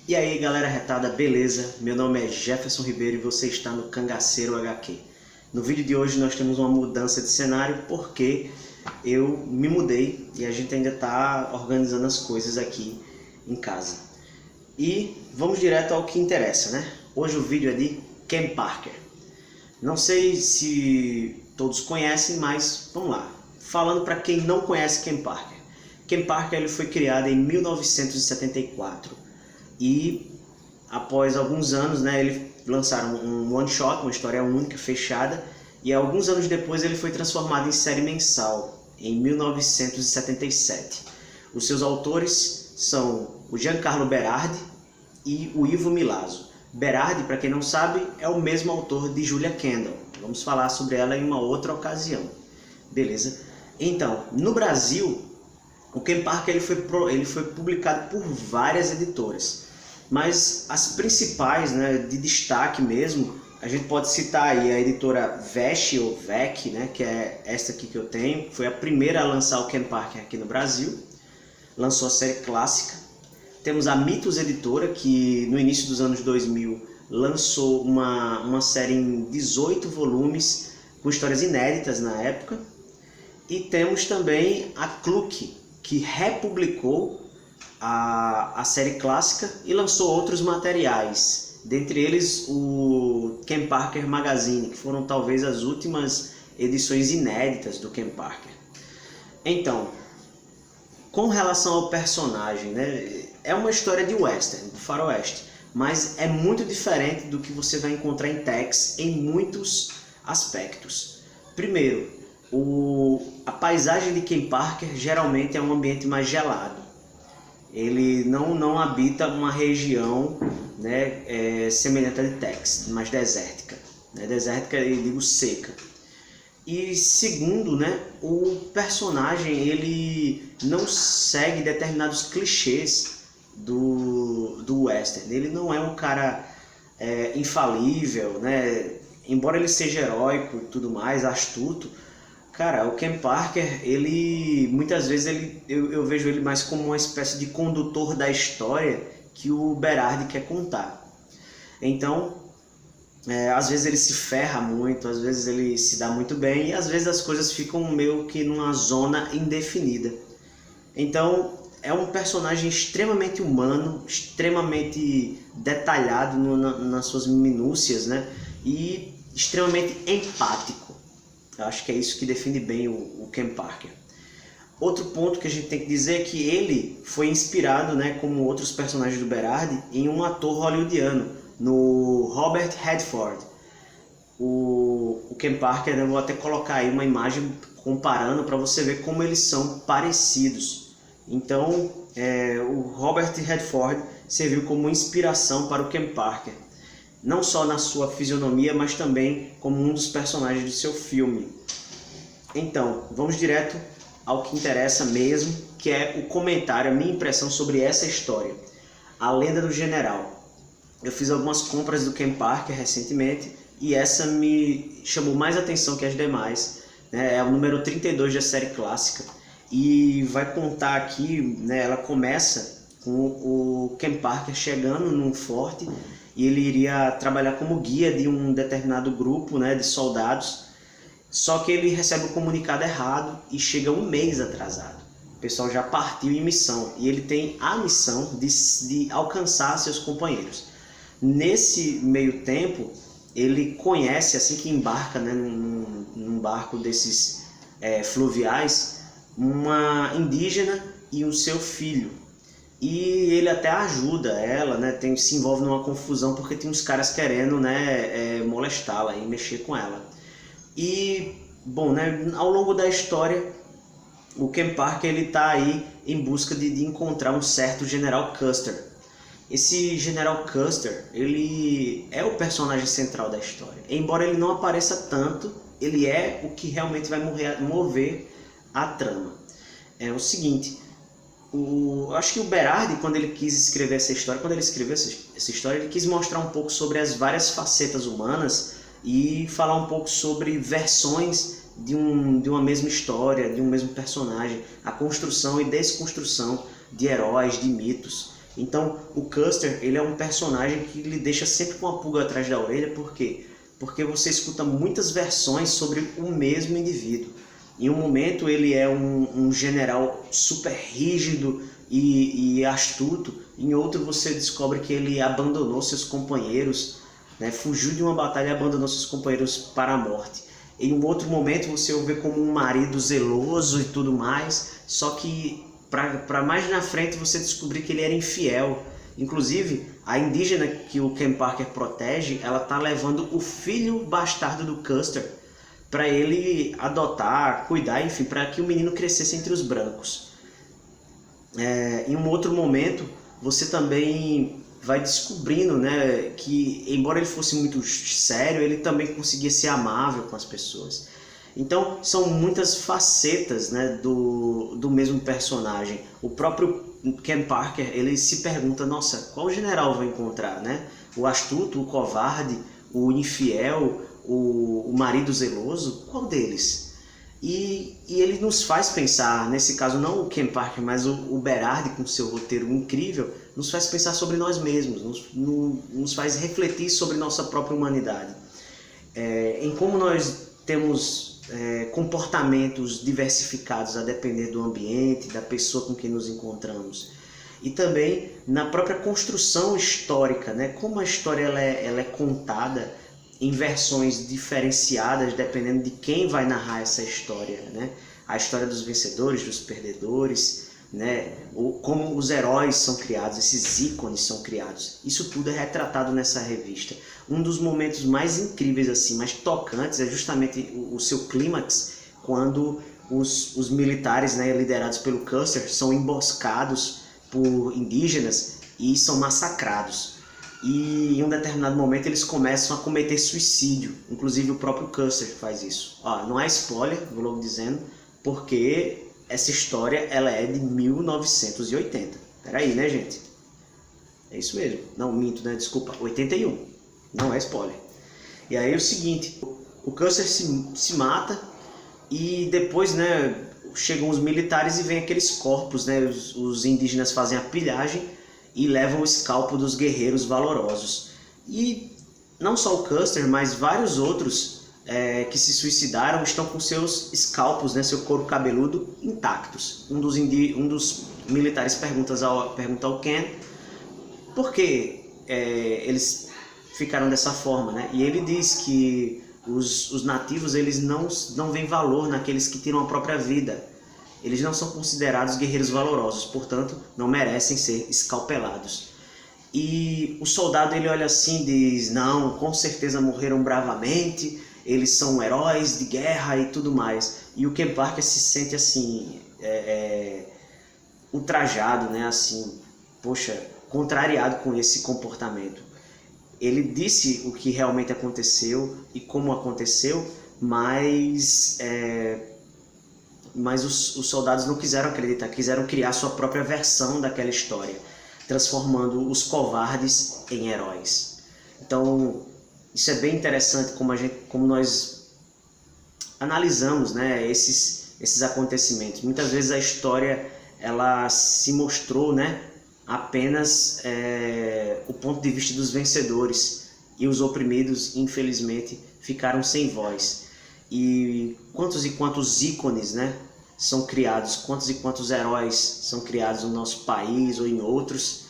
E aí galera retada, beleza? Meu nome é Jefferson Ribeiro e você está no Cangaceiro HQ. No vídeo de hoje nós temos uma mudança de cenário porque eu me mudei e a gente ainda está organizando as coisas aqui em casa. E vamos direto ao que interessa, né? Hoje o vídeo é de Ken Parker. Não sei se todos conhecem, mas vamos lá. Falando para quem não conhece Ken Parker. Ken Parker ele foi criado em 1974 e após alguns anos, né, eles lançaram um one shot, uma história única, fechada, e alguns anos depois ele foi transformado em série mensal em 1977. Os seus autores são o Giancarlo Berardi e o Ivo Milazzo. Berardi, para quem não sabe, é o mesmo autor de Julia Kendall. Vamos falar sobre ela em uma outra ocasião. Beleza? Então, no Brasil, o Ken Parker ele foi publicado por várias editoras. Mas as principais, né, de destaque mesmo, a gente pode citar aí a editora Vesh ou VEC, né, que é esta aqui que eu tenho. Foi a primeira a lançar o Ken Parker aqui no Brasil. Lançou a série clássica. Temos a Mitos Editora, que no início dos anos 2000 lançou uma série em 18 volumes, com histórias inéditas na época. E temos também a Cluck, que republicou a série clássica e lançou outros materiais. Dentre eles o Ken Parker Magazine, que foram talvez as últimas edições inéditas do Ken Parker. Então, com relação ao personagem, né, é uma história de western, do faroeste, mas é muito diferente do que você vai encontrar em Tex em muitos aspectos. Primeiro, a paisagem de Ken Parker geralmente é um ambiente mais gelado. Ele não habita uma região, né, semelhante à de Tex, mais desértica. Né, desértica, eu digo seca. E segundo, né, o personagem ele não segue determinados clichês do western. Ele não é um cara infalível, né? Embora ele seja heróico e tudo mais, astuto. Cara, o Ken Parker, ele muitas vezes eu vejo ele mais como uma espécie de condutor da história que o Berardi quer contar. Então, às vezes ele se ferra muito, às vezes ele se dá muito bem e às vezes as coisas ficam meio que numa zona indefinida. Então, é um personagem extremamente humano, extremamente detalhado nas suas minúcias, né? E extremamente empático. Eu acho que é isso que define bem o Ken Parker. Outro ponto que a gente tem que dizer é que ele foi inspirado, né, como outros personagens do Berardi, em um ator hollywoodiano, no Robert Redford. O Ken Parker, eu vou até colocar aí uma imagem comparando para você ver como eles são parecidos. Então, o Robert Redford serviu como inspiração para o Ken Parker. Não só na sua fisionomia, mas também como um dos personagens do seu filme. Então, vamos direto ao que interessa mesmo, que é o comentário, a minha impressão sobre essa história. A Lenda do General. Eu fiz algumas compras do Ken Parker recentemente e essa me chamou mais atenção que as demais. Né? É o número 32 da série clássica e vai contar aqui, né, ela começa com o Ken Parker chegando num forte e ele iria trabalhar como guia de um determinado grupo, né, de soldados, só que ele recebe o comunicado errado e chega um mês atrasado. O pessoal já partiu em missão e ele tem a missão de alcançar seus companheiros. Nesse meio tempo, ele conhece, assim que embarca, né, num barco desses fluviais, uma indígena e o seu filho. E ele até ajuda ela, né? Se envolve numa confusão porque tem uns caras querendo, né, molestá-la e mexer com ela. E, bom, né, ao longo da história, o Ken Parker ele tá aí em busca de encontrar um certo General Custer. Esse General Custer, ele é o personagem central da história. Embora ele não apareça tanto, ele é o que realmente vai mover a trama. É o seguinte... acho que o Berardi, quando ele quis escrever essa história, ele quis mostrar um pouco sobre as várias facetas humanas e falar um pouco sobre versões de uma mesma história, de um mesmo personagem, a construção e desconstrução de heróis, de mitos. Então o Custer, ele é um personagem que lhe deixa sempre com uma pulga atrás da orelha. Por quê? Porque você escuta muitas versões sobre o mesmo indivíduo. Em um momento ele é um general super rígido e astuto, em outro você descobre que ele abandonou seus companheiros, né, fugiu de uma batalha e abandonou seus companheiros para a morte. Em um outro momento você o vê como um marido zeloso e tudo mais, só que para mais na frente você descobrir que ele era infiel. Inclusive, a indígena que o Ken Parker protege, ela tá levando o filho bastardo do Custer para ele adotar, cuidar, enfim, para que o menino crescesse entre os brancos. Em um outro momento, você também vai descobrindo, né, que embora ele fosse muito sério, ele também conseguia ser amável com as pessoas. Então são muitas facetas, né, do mesmo personagem. O próprio Ken Parker, ele se pergunta, nossa, qual general vou encontrar, né? O astuto, o covarde, o infiel, o marido zeloso, qual deles? E ele nos faz pensar, nesse caso não o Ken Parker, mas o Berardi com seu roteiro incrível, nos faz pensar sobre nós mesmos, nos faz refletir sobre nossa própria humanidade. Em como nós temos comportamentos diversificados a depender do ambiente, da pessoa com quem nos encontramos. E também na própria construção histórica, né? Como a história ela é contada em versões diferenciadas dependendo de quem vai narrar essa história, né? A história dos vencedores, dos perdedores, né? Como os heróis são criados, esses ícones são criados. Isso tudo é retratado nessa revista. Um dos momentos mais incríveis, assim, mais tocantes, é justamente o seu clímax, quando os militares, né, liderados pelo Custer, são emboscados por indígenas e são massacrados. E em um determinado momento eles começam a cometer suicídio. Inclusive o próprio Custer faz isso. Não é spoiler, vou logo dizendo, porque essa história ela é de 1980. Peraí, né, gente? É isso mesmo. Não, minto, né? Desculpa. 81. Não é spoiler. E aí é o seguinte, o Custer se mata e depois, né, chegam os militares e vem aqueles corpos, né? Os indígenas fazem a pilhagem e levam o escalpo dos guerreiros valorosos. E não só o Custer, mas vários outros que se suicidaram estão com seus escalpos, né, seu couro cabeludo intactos. Um dos militares pergunta ao Ken por que eles ficaram dessa forma, né? E ele diz que os nativos eles não veem valor naqueles que tiram a própria vida. Eles não são considerados guerreiros valorosos, portanto, não merecem ser escalpelados. E o soldado ele olha assim e diz, não, com certeza morreram bravamente, eles são heróis de guerra e tudo mais. E o Ken Parker se sente assim, ultrajado, né? Assim, poxa, contrariado com esse comportamento. Ele disse o que realmente aconteceu e como aconteceu, mas os soldados não quiseram acreditar, quiseram criar sua própria versão daquela história, transformando os covardes em heróis. Então, isso é bem interessante como nós analisamos, né, esses acontecimentos. Muitas vezes a história ela se mostrou, né, apenas o ponto de vista dos vencedores, e os oprimidos, infelizmente, ficaram sem voz. E quantos ícones, né, são criados, quantos e quantos heróis são criados no nosso país ou em outros,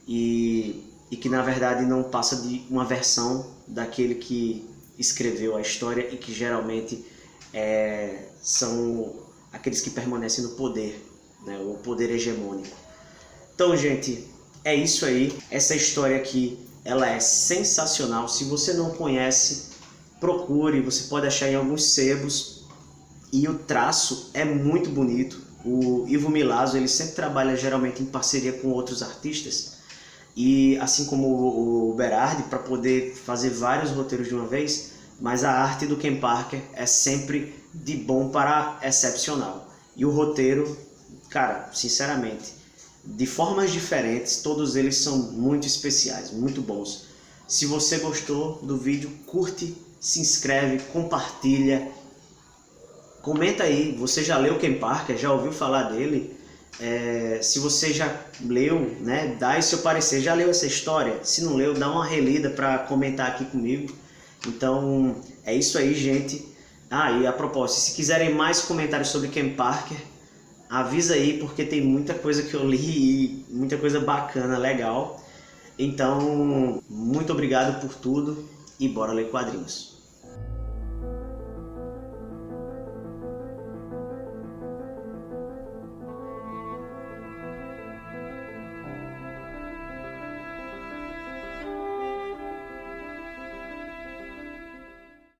e que na verdade não passa de uma versão daquele que escreveu a história e que geralmente são aqueles que permanecem no poder, né, o poder hegemônico. Então, gente, é isso aí. Essa história aqui, ela é sensacional. Se você não conhece, procure. Você pode achar em alguns sebos. E o traço é muito bonito. O Ivo Milazzo, ele sempre trabalha geralmente em parceria com outros artistas. E assim como o Berardi, para poder fazer vários roteiros de uma vez. Mas a arte do Ken Parker é sempre de bom para excepcional. E o roteiro, cara, sinceramente, de formas diferentes, todos eles são muito especiais, muito bons. Se você gostou do vídeo, curte, se inscreve, compartilha, comenta aí, você já leu Ken Parker, já ouviu falar dele? Se você já leu, né, dá aí seu parecer. Já leu essa história? Se não leu, dá uma relida para comentar aqui comigo. Então é isso aí, gente. E a propósito, se quiserem mais comentários sobre Ken Parker, avisa aí, porque tem muita coisa que eu li e muita coisa bacana, legal. Então, muito obrigado por tudo e bora ler quadrinhos.